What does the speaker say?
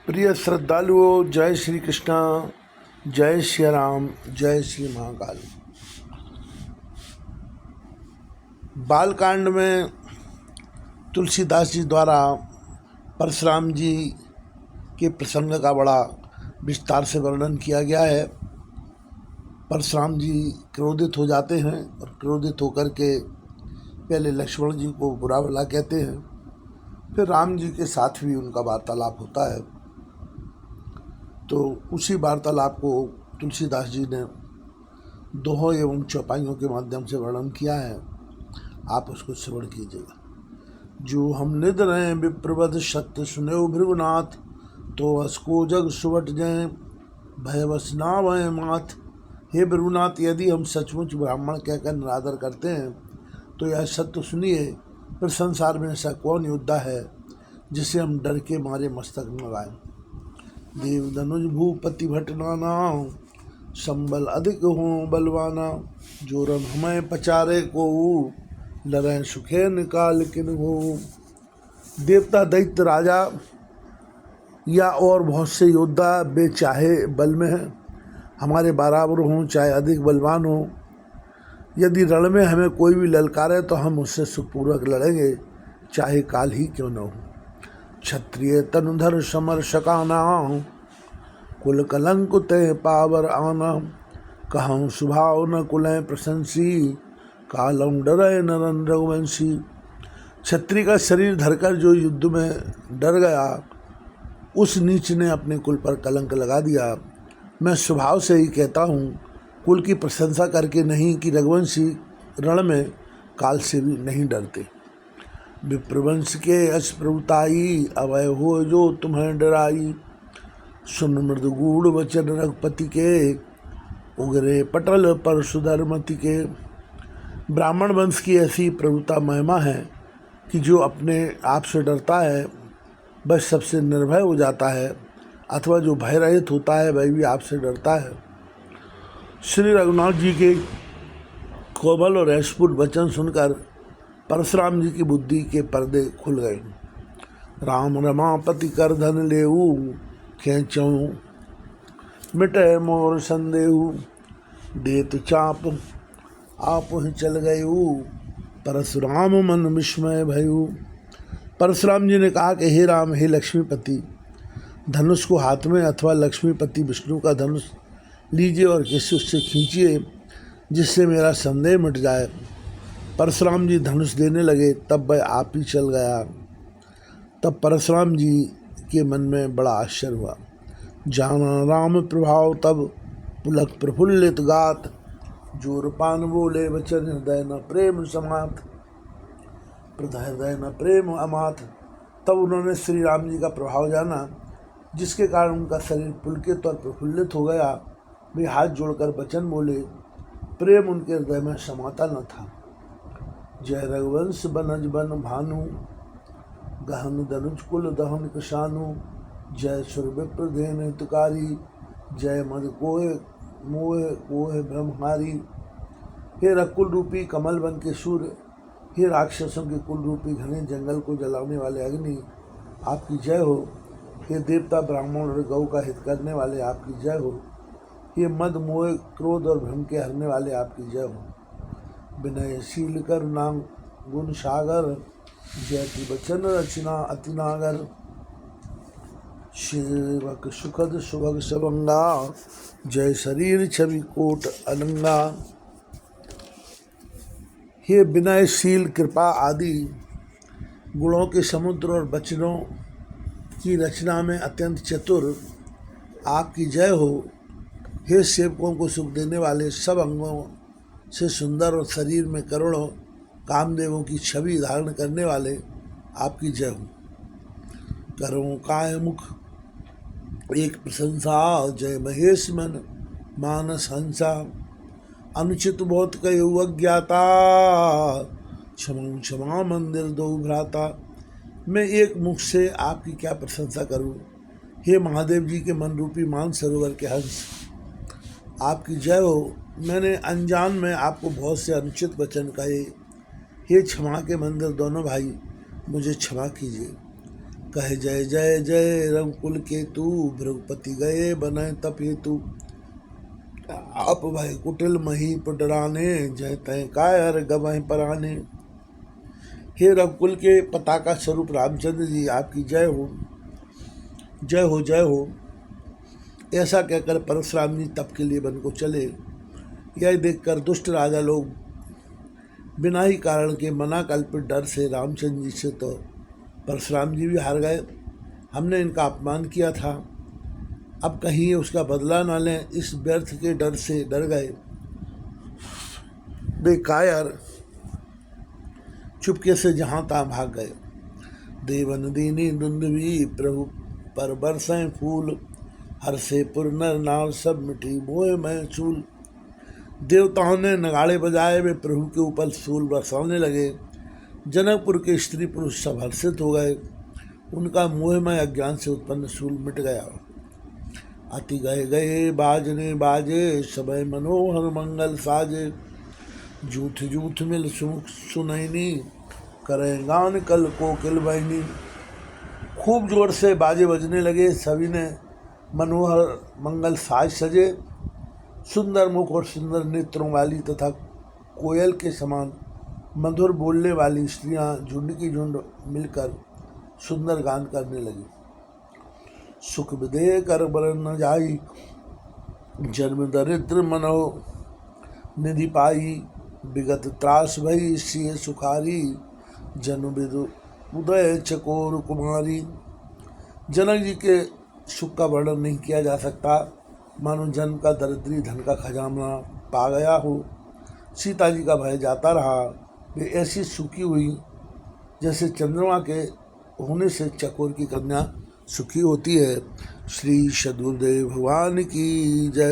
प्रिय श्रद्धालुओं, जय श्री कृष्णा, जय श्री राम, जय श्री महाकाल। बालकांड में तुलसीदास जी द्वारा परशुराम जी के प्रसंग का बड़ा विस्तार से वर्णन किया गया है। परशुराम जी क्रोधित हो जाते हैं और क्रोधित होकर के पहले लक्ष्मण जी को बुरा भला कहते हैं, फिर राम जी के साथ भी उनका वार्तालाप होता है। तो उसी वार्तालाप को तुलसीदास जी ने दोहों एवं चौपाइयों के माध्यम से वर्णन किया है। आप उसको श्रवण कीजिएगा। जो हम निद रहे विप्रवध सत्य सुने भृगुनाथ, तो असको जग सुवट जय भयवश ना भय माथ। हे भृगुनाथ, यदि हम सचमुच ब्राह्मण कहकर निरादर करते हैं तो यह सत्य सुनिए, फिर संसार में ऐसा कौन योद्धा है जिसे हम डर के मारे मस्तक में लगाएं। देव धनुज भूपति भटनाना, संबल अधिक हो बलवाना। जोरन हमें पचारे को, लड़ें सुखे निकाल किन हो। देवता, दैत्य, राजा या और बहुत से योद्धा वे चाहे बल में हैं, हमारे बराबर हों चाहे अधिक बलवान हो, यदि रण में हमें कोई भी ललकारे तो हम उससे सुखपूर्वक लड़ेंगे, चाहे काल ही क्यों न हो। क्षत्रिय तनुधर समर शकाना, कुल कलंक ते पावर आना। कहूँ स्वभाव न कुलें प्रशंसी, कालम डरे नरन रघुवंशी। क्षत्रिय का शरीर धरकर जो युद्ध में डर गया, उस नीच ने अपने कुल पर कलंक लगा दिया। मैं स्वभाव से ही कहता हूँ, कुल की प्रशंसा करके नहीं, कि रघुवंशी रण में काल से भी नहीं डरते। विप्रवंश के अस प्रभुताई, अवय हो जो तुम्हें डराई। सुन मृदगूढ़ वचन रघुपति के, उगरे पटल पर सुधरमति के। ब्राह्मण वंश की ऐसी प्रभुता महिमा है कि जो अपने आप से डरता है बस सबसे निर्भय हो जाता है, अथवा जो भय रहित होता है वह भी आपसे डरता है। श्री रघुनाथ जी के कोमल और ऐशपूर्ण वचन सुनकर परशुराम जी की बुद्धि के पर्दे खुल गए। राम रमापति कर धन लेऊ, खेचऊँ मिटे मोर संदेहू। देत चाप आप ही चल गयू, परशुराम मन विस्मय भयू। परशुराम जी ने कहा कि हे राम, हे लक्ष्मीपति, धनुष को हाथ में अथवा लक्ष्मीपति विष्णु का धनुष लीजिए और किसी उससे खींचिए, जिससे मेरा संदेह मिट जाए। परशुराम जी धनुष देने लगे, तब वह आप ही चल गया। तब परशुराम जी के मन में बड़ा आश्चर्य हुआ। जाना राम प्रभाव तब, पुलक प्रफुल्लित गात। जोरपान बोले वचन हृदय न प्रेम समात। हृदय न प्रेम अमात। तब उन्होंने श्री राम जी का प्रभाव जाना, जिसके कारण उनका शरीर पुलकित और प्रफुल्लित हो गया। वे हाथ जोड़कर वचन बोले, प्रेम उनके हृदय में समाता न था। जय रघुवंश बनज बन भानु, गहन धनुज कुल दहन किसानु। जय सुर विप्र धेन हितकारी, जय मद कोय मोह कोह ब्रह्महारी। हे रकुल रूपी कमल वन के सूर्य, हे राक्षसों के कुल रूपी घने जंगल को जलाने वाले अग्नि, आपकी जय हो। हे देवता, ब्राह्मण और गौ का हित करने वाले, आपकी जय हो। हे मद मोह क्रोध और भ्रम के हरने वाले, आपकी जय हो। विनयशील करुणा गुण सागर, जयति वचन रचना अति नागर। सेवक सुखद सुभग सबंगा, जय शरीर छवि कोट अलंगा। हे विनयशील, कृपा आदि गुणों के समुद्र और वचनों की रचना में अत्यंत चतुर, आपकी जय हो। हे सेवकों को सुख देने वाले, सब अंगों से सुंदर और शरीर में करोड़ों कामदेवों की छवि धारण करने वाले, आपकी जय हो। करो काय मुख एक प्रशंसा, जय महेश मन मानस हंसा। अनुचित बहुत कयु अज्ञाता, क्षमा क्षमा मंदिर दो भ्राता। मैं एक मुख से आपकी क्या प्रशंसा करूं। हे महादेव जी के मन रूपी मान सरोवर के हंस, आपकी जय हो। मैंने अनजान में आपको बहुत से अनुचित वचन कहे। हे क्षमा के मंदिर दोनों भाई, मुझे क्षमा कीजिए। कहे जय जय जय रघुकुल के तू, भृगुपति गए बने तप हेतु। आप भय कुटिल महीप डराने, जय तय कायर गवह पराने। हे रघुकुल के पताका स्वरूप रामचंद्र जी, आपकी जय हो, जय हो, जय हो। ऐसा कहकर परशुराम जी तप के लिए वन को चले। यह देखकर दुष्ट राजा लोग बिना ही कारण के मना कल्पित डर से रामचंद्र जी से तो परशुराम जी भी हार गए। हमने इनका अपमान किया था, अब कहीं उसका बदला न लें, इस व्यर्थ के डर से डर गए। वे कायर चुपके से जहाँ तहाँ भाग गए। देवन दीनी दुंदवी प्रभु पर बरसें फूल, हर से पुर नर नार सब मिठी मोह में चूल। देवताओं ने नगाड़े बजाए, वे प्रभु के ऊपर फूल बरसाने लगे। जनकपुर के स्त्री पुरुष सब हर्षित हो गए, उनका मोहमय अज्ञान से उत्पन्न शूल मिट गया। अति गए गए बाजने बाजे, सबय मनोहर मंगल साजे। जूथ जूथ मिल सुमुख सुनैनी, करें गान कल कोकिल बहनी। खूब जोर से बाजे बजने लगे, सभी ने मनोहर मंगल साज सजे। सुंदर मुख और सुंदर नेत्रों वाली तथा कोयल के समान मधुर बोलने वाली स्त्रियां झुंड की झुंड मिलकर सुंदर गान करने लगी। सुख विदेह कर बर न जाई, जन्म दरिद्र मनो निधि पाई। विगत त्रास भई सिय सुखारी, जनु विदु उदय चकोर कुमारी। जनक जी के सुख का वर्णन नहीं किया जा सकता, मानो जन्म का दरिद्री धन का खजाना पा गया हो। सीता जी का भय जाता रहा, वे ऐसी सुखी हुई जैसे चंद्रमा के होने से चकोर की कन्या सुखी होती है। श्री सद्गुरुदेव भगवान की जय।